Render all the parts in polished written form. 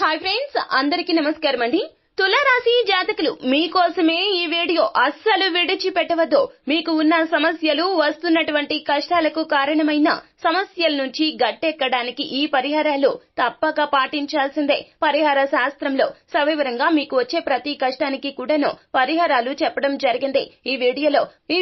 Hi friends, అందరికీ నమస్కారం అండి. తులారాశి జాతకులు మీకోసమే ఈ వీడియో అస్సలు విడిచిపెట్టవద్దు. మీకు ఉన్న సమస్యలు, వస్తున్నటువంటి కష్టాలకు కారణమైన సమస్యల నుంచి గట్టెక్కడానికి ఈ పరిహారాలు తప్పక పాటించాల్సిందే. పరిహార శాస్త్రంలో సవివరంగా మీకు వచ్చే ప్రతి కష్టానికి కూడాను పరిహారాలు చెప్పడం జరిగింది. ఈ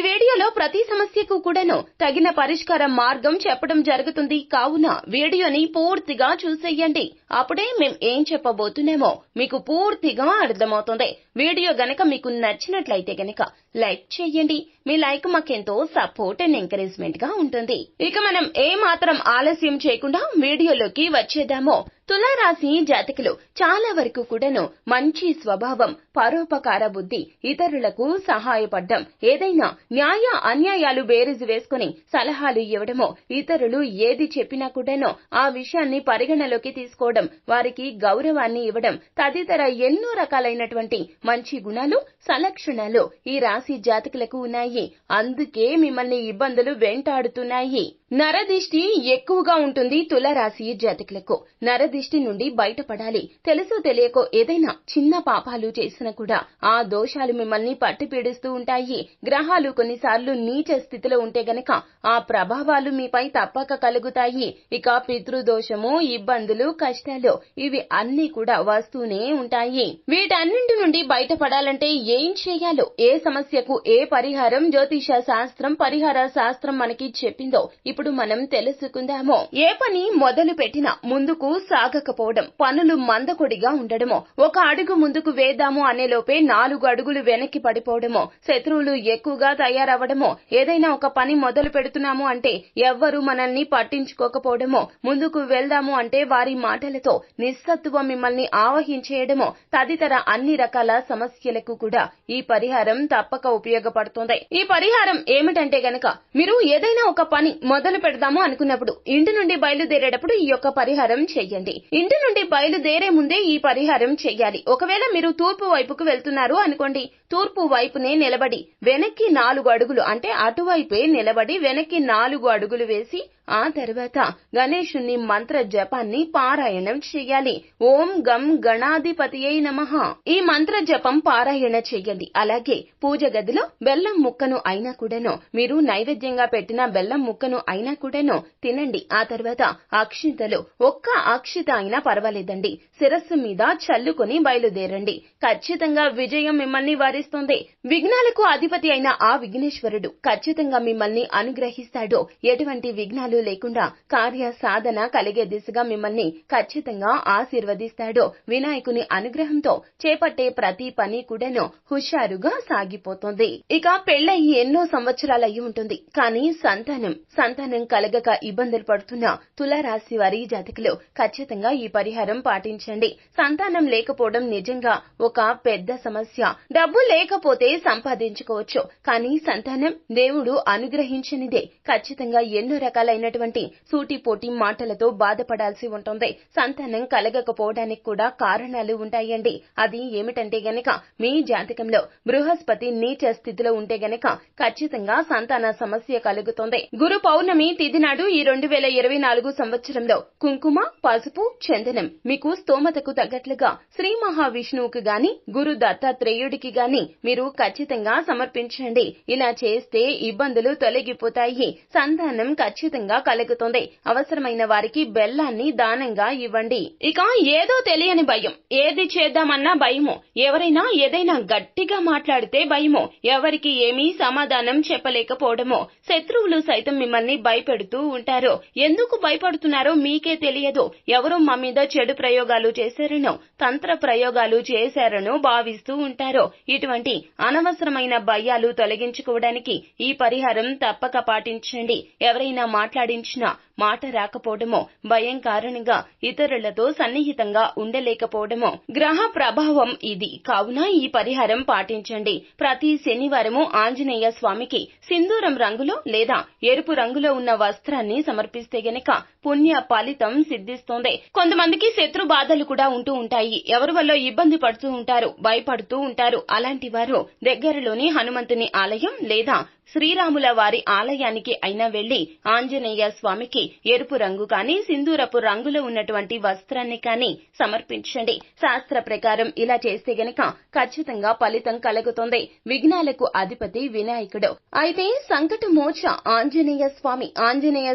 వీడియోలో ప్రతి సమస్యకు కూడాను తగిన పరిష్కార మార్గం చెప్పడం జరుగుతుంది. కావున వీడియోని పూర్తిగా చూసేయండి. అప్పుడే మేం ఏం చెప్పబోతున్నామో మీకు పూర్తిగా అర్థమవుతుంది. వీడియో గనక మీకు నచ్చినట్లయితే గనక లైక్ చేయండి. మీ లైక్ మాకెంతో సపోర్ట్ అండ్ ఎంకరేజ్మెంట్ గా ఉంటుంది. ఇక మనం ఏ మాత్రం ఆలస్యం చేయకుండా వీడియోలోకి వచ్చేద్దామో. తులారాశి జాతకులు చాలా వరకు కూడాను మంచి స్వభావం, పరోపకార బుద్ధి, ఇతరులకు సహాయపడడం, ఏదైనా న్యాయ అన్యాయాలు బేరీజు వేసుకుని సలహాలు ఇవ్వడమో, ఇతరులు ఏది చెప్పినా కూడాను ఆ విషయాన్ని పరిగణలోకి తీసుకోవడం, వారికి గౌరవాన్ని ఇవ్వడం తదితర ఎన్నో రకాలైనటువంటి మంచి గుణాలు, సలక్షణాలు ఈ రాశి జాతకులకు ఉన్నాయి. అందుకే మిమ్మల్ని ఇబ్బందులు వెంటాడుతున్నాయి. నరదిష్టి ఎక్కువగా ఉంటుంది తులారాశి జాతకులకు. నరదిష్టి నుండి బయటపడాలి. తెలుసో తెలియకో ఏదైనా చిన్న పాపాలు చేసినా కూడా ఆ దోషాలు మిమ్మల్ని పట్టి పీడిస్తూ ఉంటాయి. గ్రహాలు కొన్నిసార్లు నీచ స్థితిలో ఉంటే గనక ఆ ప్రభావాలు మీపై తప్పక కలుగుతాయి. ఇక పితృదోషము, ఇబ్బందులు, కష్టాలు ఇవి అన్ని కూడా వస్తూనే ఉంటాయి. వీటన్నింటి నుండి బయటపడాలంటే ఏం చేయాలో, ఏ సమస్యకు ఏ పరిహారం జ్యోతిష శాస్త్రం, పరిహార శాస్త్రం మనకి చెప్పిందో ఇప్పుడు మనం తెలుసుకుందాము. ఏ పని మొదలు పెట్టినా ముందుకు సాగకపోవడం, పనులు మందకొడిగా ఉండడమో, ఒక అడుగు ముందుకు వేద్దాము అనే లోపే 4 అడుగులు వెనక్కి పడిపోవడమో, శత్రువులు ఎక్కువగా తయారవడమో, ఏదైనా ఒక పని మొదలు పెడుతున్నాము అంటే ఎవ్వరూ మనల్ని పట్టించుకోకపోవడమో, ముందుకు వెళ్దాము అంటే వారి మాటలతో నిస్సత్తువ మిమ్మల్ని ఆవహించేయడమో తదితర అన్ని రకాల సమస్యలకు కూడా ఈ పరిహారం తప్పక ఉపయోగపడుతుంది. ఈ పరిహారం ఏమిటంటే గనక, మీరు ఏదైనా ఒక పని మొదలు పెడదాము అనుకున్నప్పుడు, ఇంటి నుండి బయలుదేరేటప్పుడు ఈ యొక్క పరిహారం చెయ్యండి. ఇంటి నుండి బయలుదేరే ముందే ఈ పరిహారం చెయ్యాలి. ఒకవేళ మీరు తూర్పు వైపుకు వెళ్తున్నారు అనుకోండి, తూర్పు వైపునే నిలబడి వెనక్కి 4 అడుగులు అంటే అటువైపే నిలబడి వెనక్కి 4 అడుగులు వేసి ఆ తర్వాత గణేశుని మంత్ర జపాన్ని పారాయణం చెయ్యాలి. ఓం గం గణాధిపతియై నమః ఈ మంత్ర జపం పారాయణ చెయ్యండి. అలాగే పూజ గదిలో బెల్లం ముక్కను అయినా కూడాను, మీరు నైవేద్యంగా పెట్టిన బెల్లం ముక్కను అయినా కూడాను తినండి. ఆ తర్వాత అక్షింతలు, ఒక్క అక్షిత అయినా పర్వాలేదండి, శిరస్సు మీద చల్లుకొని బయలుదేరండి. ఖచ్చితంగా విజయం మిమ్మల్ని వరిస్తుంది. విఘ్నాలకు అధిపతి అయిన ఆ విఘ్నేశ్వరుడు ఖచ్చితంగా మిమ్మల్ని అనుగ్రహిస్తాడు. ఎటువంటి విఘ్నాలు లేకుండా కార్య సాధన కలిగే దిశగా మిమ్మల్ని ఖచ్చితంగా ఆశీర్వదిస్తాడు. వినాయకుని అనుగ్రహంతో చేపట్టే ప్రతి పని కూడాను హుషారుగా సాగిపోతుంది. ఇక పెళ్లయి ఎన్నో సంవత్సరాలయ్యి ఉంటుంది, కానీ సంతానం కలగక ఇబ్బందులు పడుతున్న తులారాశి వారి జాతకులు ఖచ్చితంగా ఈ పరిహారం పాటించండి. సంతానం లేకపోవడం నిజంగా ఒక పెద్ద సమస్య. డబ్బు లేకపోతే సంపాదించుకోవచ్చు, కానీ సంతానం దేవుడు అనుగ్రహించనిదే. ఖచ్చితంగా ఎన్నో రకాలైనటువంటి సూటిపోటి మాటలతో బాధపడాల్సి ఉంటుంది. సంతానం కలగకపోవడానికి కూడా కారణాలు ఉంటాయండి. అది ఏమిటంటే గనక, మీ జాతకంలో బృహస్పతి నీచ స్థితిలో ఉంటే గనక ఖచ్చితంగా సంతాన సమస్య కలుగుతుంది. గురు పౌర్ణమి తిథి నాడు ఈ 2024 సంవత్సరంలో కుంకుమ, పసుపు, చందనం మీకు స్తోమతకు తగ్గట్లుగా శ్రీ మహావిష్ణువుకి గాని, గురు దత్తాత్రేయుడికి గాని మీరు ఖచ్చితంగా సమర్పించండి. ఇలా చేస్తే ఇబ్బందులు తొలగిపోతాయి. సంతానం ఖచ్చితంగా కలుగుతుంది. అవసరమైన వారికి బెల్లాన్ని దానంగా ఇవ్వండి. ఇక ఏదో తెలియని భయం, ఏది చేద్దామన్నా భయమో, ఎవరైనా ఏదైనా గట్టిగా మాట్లాడితే భయమో, ఎవరికి ఏమీ సమాధానం చెప్పలేకపోవడమో, శత్రువులు సైతం మిమ్మల్ని భయపెడుతూ ఉంటారు. ఎందుకు భయపడుతున్నారో మీకే తెలియదు. ఎవరో మా మీద చెడు ప్రయోగాలు చేశారనో, తంత్ర ప్రయోగాలు చేశారనో భావిస్తూ ఉంటారు. ఇటువంటి అనవసరమైన భయాలు తొలగించుకోవడానికి ఈ పరిహారం తప్పక పాటించండి. ఎవరైనా మాట్లాడించినా మాట రాకపోవడమో, భయం కారణంగా ఇతరులతో సన్నిహితంగా ఉండలేకపోవడమో గ్రహ ప్రభావం ఇది. కావున ఈ పరిహారం పాటించండి. ప్రతి శనివారము ఆంజనేయ స్వామికి సింధూరం రంగులో లేదా ఎరుపు రంగులో ఉన్న వస్త్రాన్ని సమర్పిస్తే గనక పుణ్య ఫలితం సిద్ధిస్తుంది. కొంతమందికి శత్రు బాధలు కూడా ఉంటూ ఉంటాయి. ఎవరి వల్ల ఇబ్బంది పడుతూ ఉంటారు, భయపడుతూ ఉంటారు. అలాంటి వారు దగ్గరలోని హనుమంతుని ఆలయం లేదా శ్రీరాముల వారి ఆలయానికి అయినా వెళ్లి ఆంజనేయ స్వామికి ఎరుపు రంగు కానీ సింధూరపు రంగులో ఉన్నటువంటి వస్త్రాన్ని కానీ సమర్పించండి. శాస్త్ర ప్రకారం ఇలా చేస్తే గనక ఖచ్చితంగా ఫలితం కలుగుతుంది. విఘ్నాలకు అధిపతి వినాయకుడు. అయితే సంకట మోచ ఆంజనేయ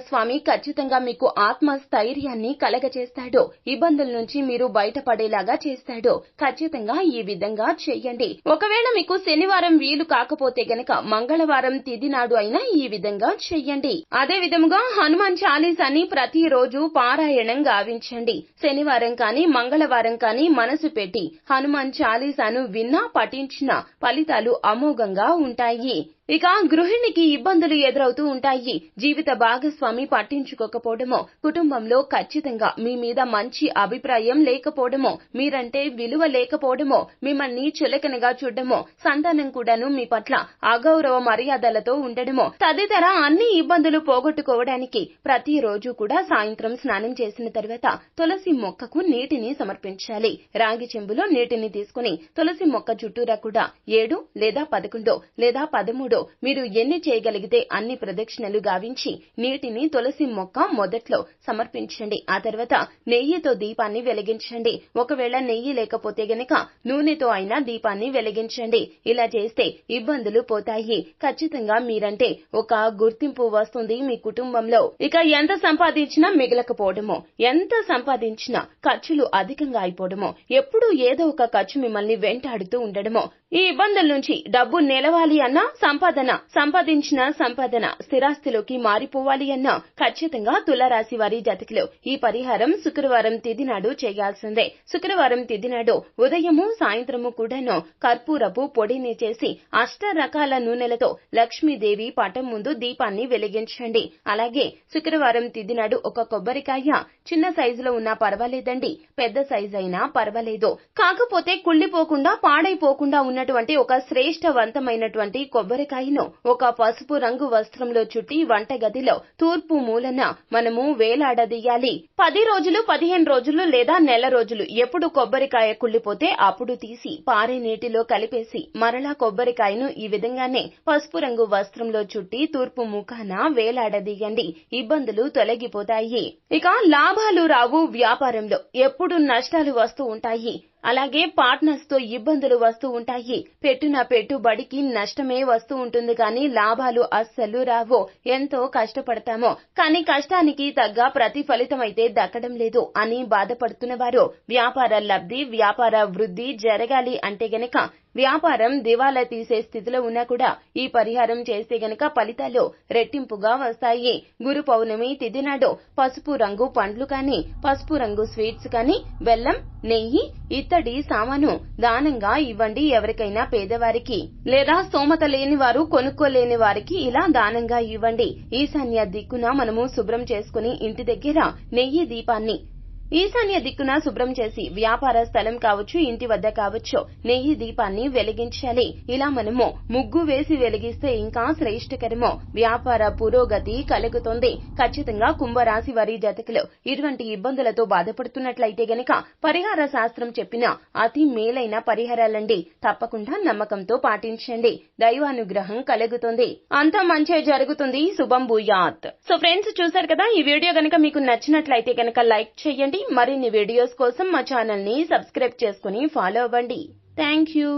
స్వామి ఖచ్చితంగా మీకు ఆత్మస్థైర్యాన్ని కలగచేస్తాడు. ఇబ్బందుల నుంచి మీరు బయటపడేలాగా చేస్తాడు. ఖచ్చితంగా ఈ విధంగా చెయ్యండి. ఒకవేళ మీకు శనివారం వీలు కాకపోతే గనక మంగళవారం తిథి నాడు అయినా ఈ విధంగా చెయ్యండి. అదే విధముగా హనుమాన్ చాలీసాని ప్రతిరోజు పారాయణం గావించండి. శనివారం కానీ మంగళవారం కానీ మనసు పెట్టి హనుమాన్ చాలీసాను విన్నా పఠించిన ఫలితాలు అమోఘంగా ఉంటాయి. ఇక గృహిణికి ఇబ్బందులు ఎదురవుతూ ఉంటాయి. జీవిత భాగస్వామి పట్టించుకోకపోవడమో, కుటుంబంలో ఖచ్చితంగా మీ మీద మంచి అభిప్రాయం లేకపోవడమో, మీరంటే విలువ లేకపోవడమో, మిమ్మల్ని చులకనగా చూడడమో, సంతానం కూడాను మీ పట్ల అగౌరవ మర్యాదలతో ఉండడమో తదితర అన్ని ఇబ్బందులు పోగొట్టుకోవడానికి ప్రతిరోజు కూడా సాయంత్రం స్నానం చేసిన తర్వాత తులసి మొక్కకు నీటిని సమర్పించాలి. రాగి చెంబులో నీటిని తీసుకుని తులసి మొక్క చుట్టూరా కూడా 7 లేదా 11 లేదా 13 మీరు ఎన్ని చేయగలిగితే అన్ని ప్రదక్షిణలు గావించి నీటిని తులసి మొక్క మొదట్లో సమర్పించండి. ఆ తర్వాత నెయ్యితో దీపాన్ని వెలిగించండి. ఒకవేళ నెయ్యి లేకపోతే గనక నూనెతో అయినా దీపాన్ని వెలిగించండి. ఇలా చేస్తే ఇబ్బందులు పోతాయి. ఖచ్చితంగా మీరంటే ఒక గుర్తింపు వస్తుంది మీ కుటుంబంలో. ఇక ఎంత సంపాదించినా మిగలకపోవడమో, ఎంత సంపాదించినా ఖర్చులు అధికంగా అయిపోవడమో, ఎప్పుడూ ఏదో ఒక ఖర్చు మిమ్మల్ని వెంటాడుతూ ఉండడమో, ఈ ఇబ్బందుల నుంచి డబ్బు నిలవాలి అన్నా సంపాదించిన సంపాదన స్థిరాస్తిలోకి మారిపోవాలి అన్నా ఖచ్చితంగా తులారాశి వారి జాతకులు ఈ పరిహారం శుక్రవారం తిథి నాడు చేయాల్సిందే. శుక్రవారం తిథి నాడు ఉదయము సాయంత్రము కూడాను కర్పూరపు పొడిని చేసి 8 రకాల నూనెలతో లక్ష్మీదేవి పటం ముందు దీపాన్ని వెలిగించండి. అలాగే శుక్రవారం తిథి నాడు ఒక కొబ్బరికాయ చిన్న సైజులో ఉన్నా పర్వాలేదండి, పెద్ద సైజు అయినా పర్వాలేదు, కాకపోతే కుళ్ళిపోకుండా పాడైపోకుండా ఉన్నటువంటి ఒక శ్రేష్టవంతమైనటువంటి కొబ్బరికాయను ఒక పసుపు రంగు వస్త్రంలో చుట్టి వంటగదిలో తూర్పు మూలన మనము వేలాడదీయాలి. 10 రోజులు 15 రోజులు లేదా నెల రోజులు ఎప్పుడు కొబ్బరికాయ కుళ్ళిపోతే అప్పుడు తీసి పారే నీటిలో కలిపేసి మరలా కొబ్బరికాయను ఈ విధంగానే పసుపు రంగు వస్త్రంలో చుట్టి తూర్పు ముఖాన వేలాడదీయండి. ఇబ్బందులు తొలగిపోతాయి. ఇక లాభాలు రావు. వ్యాపారంలో ఎప్పుడు నష్టాలు వస్తూ ఉంటాయి. అలాగే పార్ట్నర్స్ తో ఇబ్బందులు వస్తూ ఉంటాయి. పెట్టిన పెట్టుబడికి నష్టమే వస్తూ ఉంటుంది కానీ లాభాలు అస్సలు రావు. ఎంతో కష్టపడతామో కానీ కష్టానికి తగ్గ ప్రతిఫలితం అయితే దక్కడం లేదు అని బాధపడుతున్న వారు వ్యాపార లబ్ధి, వ్యాపార వృద్ధి జరగాలి అంటే గనక వ్యాపారం దివాలా తీసే స్థితిలో ఉన్నా కూడా ఈ పరిహారం చేస్తే గనక ఫలితాలు రెట్టింపుగా వస్తాయి. గురు పౌర్ణమి తిథి నాడు పసుపు రంగు పండ్లు కానీ, పసుపు రంగు స్వీట్స్ కానీ, బెల్లం, నెయ్యి, ఇత్తడి సామాను దానంగా ఇవ్వండి. ఎవరికైనా పేదవారికి లేదా స్తోమత లేని వారు కొనుక్కోలేని వారికి ఇలా దానంగా ఇవ్వండి. ఈశాన్య దిక్కున మనము శుభ్రం చేసుకుని ఇంటి దగ్గర నెయ్యి దీపాన్ని ఈశాన్య దిక్కున శుభ్రం చేసి వ్యాపార స్థలం కావచ్చు, ఇంటి వద్ద కావచ్చు నెయ్యి దీపాన్ని వెలిగించాలి. ఇలా మనము ముగ్గు వేసి వెలిగిస్తే ఇంకా శ్రేష్టకరమో. వ్యాపార పురోగతి కలుగుతుంది. ఖచ్చితంగా కుంభరాశి వారి జాతకులు ఇటువంటి ఇబ్బందులతో బాధపడుతున్నట్లయితే గనక పరిహార శాస్త్రం చెప్పిన అతి మేలైన పరిహారాలండి. తప్పకుండా నమ్మకంతో పాటించండి. దైవానుగ్రహం కలుగుతుంది. అంతా మంచే జరుగుతుంది. శుభం భూయాత్. సో ఫ్రెండ్స్, చూశారు కదా, ఈ వీడియో గనక మీకు నచ్చినట్లయితే గనక లైక్ చేయండి. మరిన్ని వీడియోస్ కోసం మా ఛానల్ ని సబ్స్క్రైబ్ చేసుకుని ఫాలో అవ్వండి. Thank you.